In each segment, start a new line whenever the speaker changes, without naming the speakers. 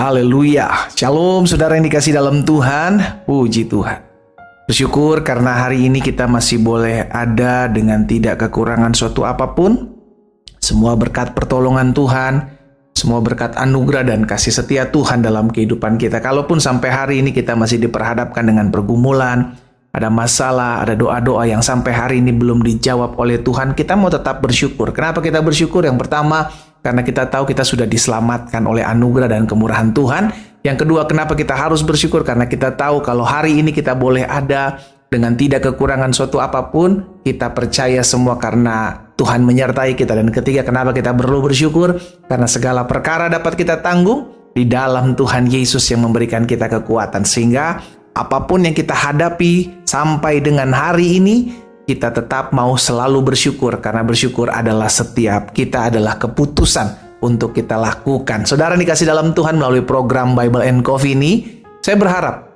Haleluya. Shalom saudara yang dikasih dalam Tuhan. Puji Tuhan. Bersyukur karena hari ini kita masih boleh ada dengan tidak kekurangan suatu apapun. Semua berkat pertolongan Tuhan, semua berkat anugerah dan kasih setia Tuhan dalam kehidupan kita. Kalaupun sampai hari ini kita masih diperhadapkan dengan pergumulan, ada masalah, ada doa-doa yang sampai hari ini belum dijawab oleh Tuhan, kita mau tetap bersyukur. Kenapa kita bersyukur? Yang pertama, karena kita tahu kita sudah diselamatkan oleh anugerah dan kemurahan Tuhan. Yang kedua, kenapa kita harus bersyukur? Karena kita tahu kalau hari ini kita boleh ada dengan tidak kekurangan suatu apapun, kita percaya semua karena Tuhan menyertai kita. Dan ketiga, kenapa kita perlu bersyukur? Karena segala perkara dapat kita tanggung di dalam Tuhan Yesus yang memberikan kita kekuatan. Sehingga apapun yang kita hadapi sampai dengan hari ini, kita tetap mau selalu bersyukur, karena bersyukur adalah setiap kita adalah keputusan untuk kita lakukan. Saudara dikasih dalam Tuhan, melalui program Bible and Coffee ini, saya berharap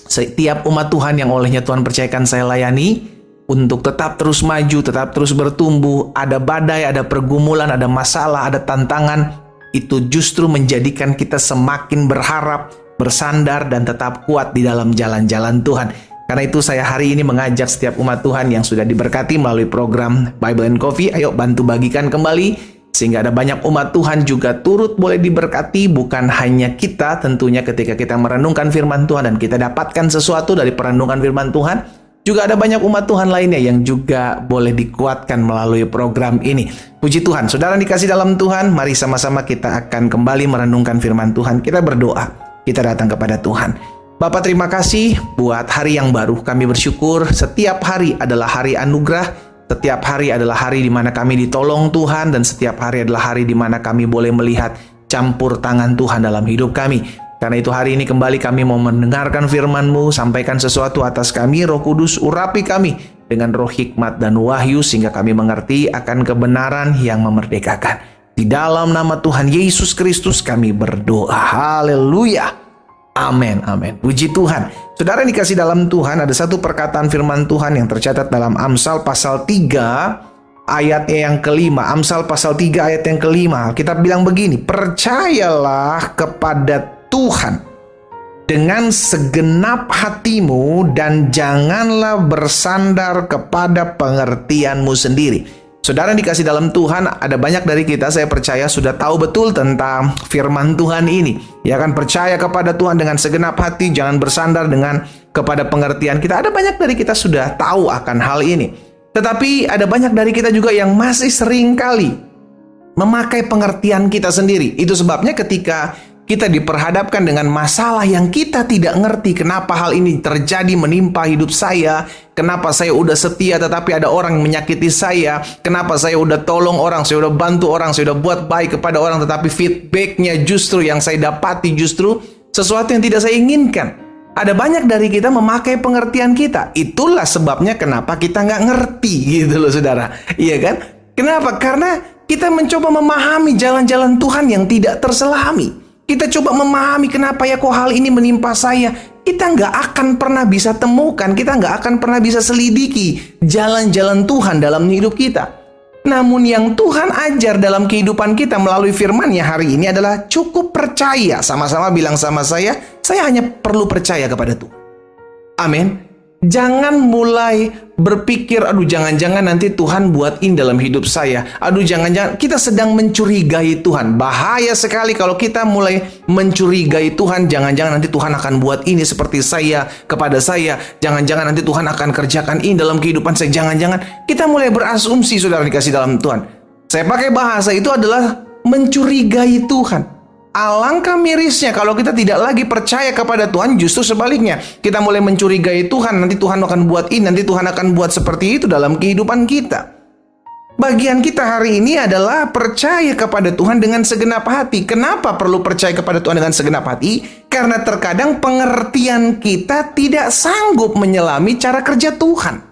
setiap umat Tuhan yang olehnya Tuhan percayakan saya layani, untuk tetap terus maju, tetap terus bertumbuh. Ada badai, ada pergumulan, ada masalah, ada tantangan, itu justru menjadikan kita semakin berharap, bersandar, dan tetap kuat di dalam jalan-jalan Tuhan. Karena itu saya hari ini mengajak setiap umat Tuhan yang sudah diberkati melalui program Bible and Coffee, ayo bantu bagikan kembali, sehingga ada banyak umat Tuhan juga turut boleh diberkati. Bukan hanya kita tentunya ketika kita merenungkan firman Tuhan dan kita dapatkan sesuatu dari perenungan firman Tuhan, juga ada banyak umat Tuhan lainnya yang juga boleh dikuatkan melalui program ini. Puji Tuhan, saudara dikasih dalam Tuhan, mari sama-sama kita akan kembali merenungkan firman Tuhan. Kita berdoa, kita datang kepada Tuhan. Bapak, terima kasih buat hari yang baru. Kami bersyukur setiap hari adalah hari anugerah. Setiap hari adalah hari di mana kami ditolong Tuhan. Dan setiap hari adalah hari di mana kami boleh melihat campur tangan Tuhan dalam hidup kami. Karena itu hari ini kembali kami mau mendengarkan firman-Mu. Sampaikan sesuatu atas kami, Roh Kudus, urapi kami dengan roh hikmat dan wahyu, sehingga kami mengerti akan kebenaran yang memerdekakan. Di dalam nama Tuhan Yesus Kristus kami berdoa. Haleluya. Amin, amin. Puji Tuhan. Saudara yang dikasih dalam Tuhan, ada satu perkataan firman Tuhan yang tercatat dalam Amsal pasal 3 ayatnya yang kelima. Amsal pasal 3 ayat yang kelima. Kita bilang begini, percayalah kepada Tuhan dengan segenap hatimu dan janganlah bersandar kepada pengertianmu sendiri. Saudara yang dikasih dalam Tuhan, ada banyak dari kita, saya percaya sudah tahu betul tentang firman Tuhan ini. Ya kan, percaya kepada Tuhan dengan segenap hati, jangan bersandar dengan kepada pengertian kita. Ada banyak dari kita sudah tahu akan hal ini. Tetapi ada banyak dari kita juga yang masih sering kali memakai pengertian kita sendiri. Itu sebabnya ketika kita diperhadapkan dengan masalah yang kita tidak ngerti, kenapa hal ini terjadi menimpa hidup saya, kenapa saya udah setia tetapi ada orang yang menyakiti saya, kenapa saya udah tolong orang, saya udah bantu orang, saya udah buat baik kepada orang, tetapi feedbacknya justru yang saya dapati justru sesuatu yang tidak saya inginkan. Ada banyak dari kita memakai pengertian kita. Itulah sebabnya kenapa kita nggak ngerti gitu loh saudara. Iya kan? Kenapa? Karena kita mencoba memahami jalan-jalan Tuhan yang tidak terselami. Kita coba memahami kenapa ya kok hal ini menimpa saya. Kita nggak akan pernah bisa temukan, kita nggak akan pernah bisa selidiki jalan-jalan Tuhan dalam hidup kita. Namun yang Tuhan ajar dalam kehidupan kita melalui firman-Nya hari ini adalah cukup percaya. Sama-sama bilang sama saya hanya perlu percaya kepada Tuhan. Amin. Jangan mulai berpikir, aduh jangan-jangan nanti Tuhan buat ini dalam hidup saya. Aduh jangan-jangan kita sedang mencurigai Tuhan. Bahaya sekali kalau kita mulai mencurigai Tuhan. Jangan-jangan nanti Tuhan akan buat ini seperti saya kepada saya. Jangan-jangan nanti Tuhan akan kerjakan ini dalam kehidupan saya. Jangan-jangan kita mulai berasumsi, saudara dikasih dalam Tuhan. Saya pakai bahasa itu adalah mencurigai Tuhan. Alangkah mirisnya kalau kita tidak lagi percaya kepada Tuhan, justru sebaliknya. Kita mulai mencurigai Tuhan, nanti Tuhan akan buat ini, nanti Tuhan akan buat seperti itu dalam kehidupan kita. Bagian kita hari ini adalah percaya kepada Tuhan dengan segenap hati. Kenapa perlu percaya kepada Tuhan dengan segenap hati? Karena terkadang pengertian kita tidak sanggup menyelami cara kerja Tuhan.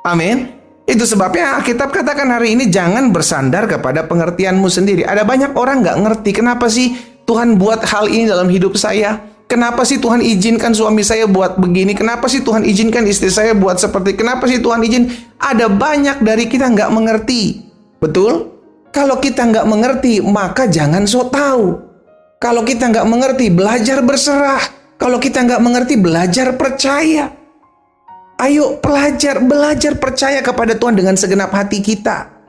Amin. Itu sebabnya Alkitab katakan hari ini jangan bersandar kepada pengertianmu sendiri. Ada banyak orang nggak ngerti kenapa sih Tuhan buat hal ini dalam hidup saya. Kenapa sih Tuhan izinkan suami saya buat begini? Kenapa sih Tuhan izinkan istri saya buat seperti? Kenapa sih Tuhan izin? Ada banyak dari kita nggak mengerti. Betul? Kalau kita nggak mengerti, maka jangan sok tahu. Kalau kita nggak mengerti, belajar berserah. Kalau kita nggak mengerti, belajar percaya. Ayo belajar percaya kepada Tuhan dengan segenap hati kita.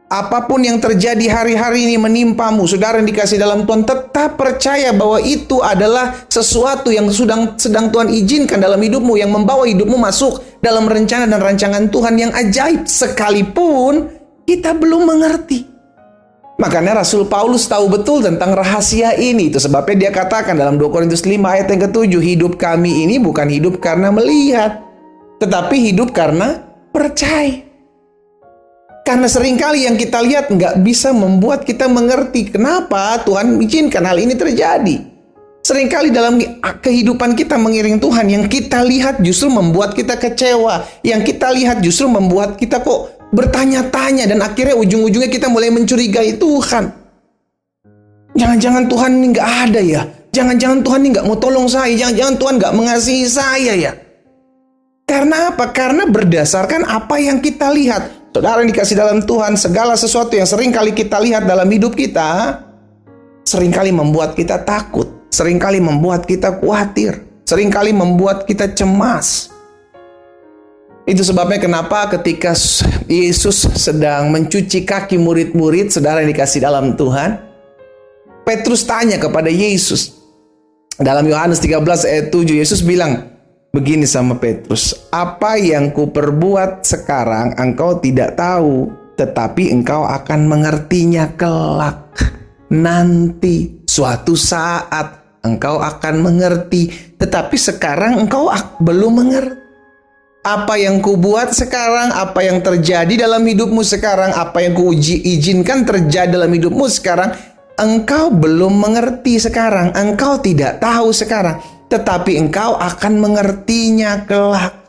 Apapun yang terjadi hari-hari ini menimpamu, saudara yang dikasih dalam Tuhan, tetap percaya bahwa itu adalah sesuatu yang sedang Tuhan izinkan dalam hidupmu, yang membawa hidupmu masuk dalam rencana dan rancangan Tuhan yang ajaib, sekalipun kita belum mengerti. Makanya Rasul Paulus tahu betul tentang rahasia ini. Itu sebabnya dia katakan dalam 2 Korintus 5 ayat yang ke-7, hidup kami ini bukan hidup karena melihat, tetapi hidup karena percaya. Karena seringkali yang kita lihat nggak bisa membuat kita mengerti kenapa Tuhan izinkan hal ini terjadi. Seringkali dalam kehidupan kita mengiring Tuhan, yang kita lihat justru membuat kita kecewa. Yang kita lihat justru membuat kita kok bertanya-tanya, dan akhirnya ujung-ujungnya kita mulai mencurigai Tuhan. Jangan-jangan Tuhan ini nggak ada ya? Jangan-jangan Tuhan ini nggak mau tolong saya? Jangan-jangan Tuhan nggak mengasihi saya ya? Karena apa? Karena berdasarkan apa yang kita lihat. Saudara yang dikasih dalam Tuhan, segala sesuatu yang seringkali kita lihat dalam hidup kita, seringkali membuat kita takut, seringkali membuat kita khawatir, seringkali membuat kita cemas. Itu sebabnya kenapa ketika Yesus sedang mencuci kaki murid-murid, saudara yang dikasih dalam Tuhan, Petrus tanya kepada Yesus. Dalam Yohanes 13 ayat 7, Yesus bilang begini sama Petrus, apa yang kuperbuat sekarang engkau tidak tahu, tetapi engkau akan mengertinya kelak. Nanti suatu saat engkau akan mengerti, tetapi sekarang engkau belum mengerti. Apa yang kubuat sekarang, apa yang terjadi dalam hidupmu sekarang, apa yang izinkan terjadi dalam hidupmu sekarang, engkau belum mengerti sekarang, engkau tidak tahu sekarang. Tetapi engkau akan mengertinya kelak.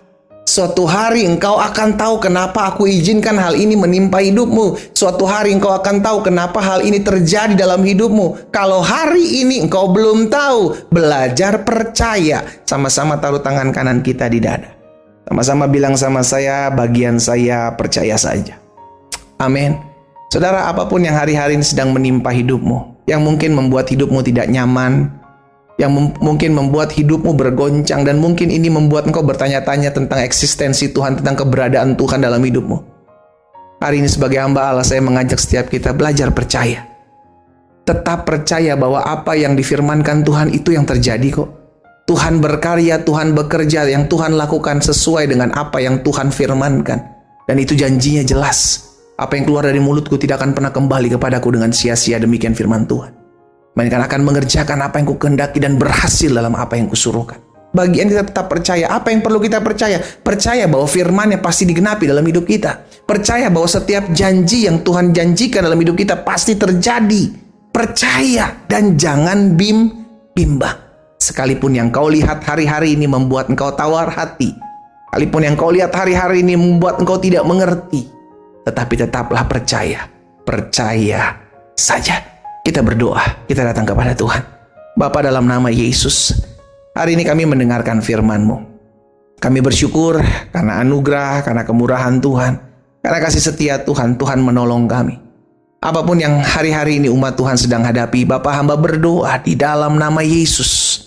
Suatu hari engkau akan tahu kenapa aku izinkan hal ini menimpa hidupmu. Suatu hari engkau akan tahu kenapa hal ini terjadi dalam hidupmu. Kalau hari ini engkau belum tahu, belajar percaya. Sama-sama taruh tangan kanan kita di dada. Sama-sama bilang sama saya, bagian saya percaya saja. Amin. Saudara, apapun yang hari-hari ini sedang menimpa hidupmu, yang mungkin membuat hidupmu tidak nyaman, yang mungkin membuat hidupmu bergoncang, dan mungkin ini membuat engkau bertanya-tanya tentang eksistensi Tuhan, tentang keberadaan Tuhan dalam hidupmu. Hari ini sebagai hamba Allah, saya mengajak setiap kita belajar percaya. Tetap percaya bahwa apa yang difirmankan Tuhan itu yang terjadi kok. Tuhan berkarya, Tuhan bekerja, yang Tuhan lakukan sesuai dengan apa yang Tuhan firmankan. Dan itu janjinya jelas. Apa yang keluar dari mulutku tidak akan pernah kembali kepadaku dengan sia-sia, demikian firman Tuhan. Melainkan akan mengerjakan apa yang kukehendaki dan berhasil dalam apa yang kusuruhkan. Bagian kita tetap percaya. Apa yang perlu kita percaya? Percaya bahwa firman-Nya pasti digenapi dalam hidup kita. Percaya bahwa setiap janji yang Tuhan janjikan dalam hidup kita pasti terjadi. Percaya dan jangan bimbang. Sekalipun yang kau lihat hari-hari ini membuat engkau tawar hati, sekalipun yang kau lihat hari-hari ini membuat engkau tidak mengerti, tetapi tetaplah percaya. Percaya saja. Kita berdoa, kita datang kepada Tuhan. Bapa, dalam nama Yesus, hari ini kami mendengarkan firman-Mu. Kami bersyukur karena anugerah, karena kemurahan Tuhan, karena kasih setia Tuhan, Tuhan menolong kami. Apapun yang hari-hari ini umat Tuhan sedang hadapi, Bapa, hamba berdoa di dalam nama Yesus.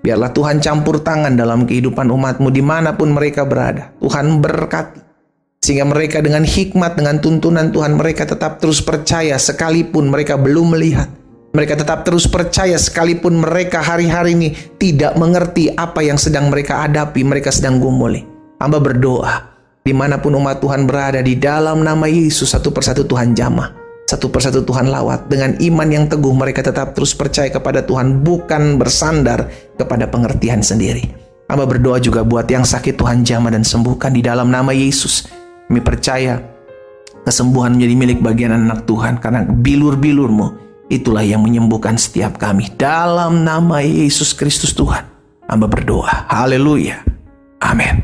Biarlah Tuhan campur tangan dalam kehidupan umat-Mu dimanapun mereka berada. Tuhan berkati. Sehingga mereka dengan hikmat, dengan tuntunan Tuhan, mereka tetap terus percaya sekalipun mereka belum melihat. Mereka tetap terus percaya sekalipun mereka hari-hari ini tidak mengerti apa yang sedang mereka hadapi, mereka sedang gumuli. Hamba berdoa, dimanapun umat Tuhan berada, di dalam nama Yesus, satu persatu Tuhan jamah, satu persatu Tuhan lawat. Dengan iman yang teguh, mereka tetap terus percaya kepada Tuhan, bukan bersandar kepada pengertian sendiri. Hamba berdoa juga buat yang sakit, Tuhan jamah dan sembuhkan di dalam nama Yesus. Kami percaya kesembuhan menjadi milik bagian anak Tuhan, karena bilur-bilur-Mu itulah yang menyembuhkan setiap kami. Dalam nama Yesus Kristus Tuhan, hamba berdoa. Haleluya. Amin.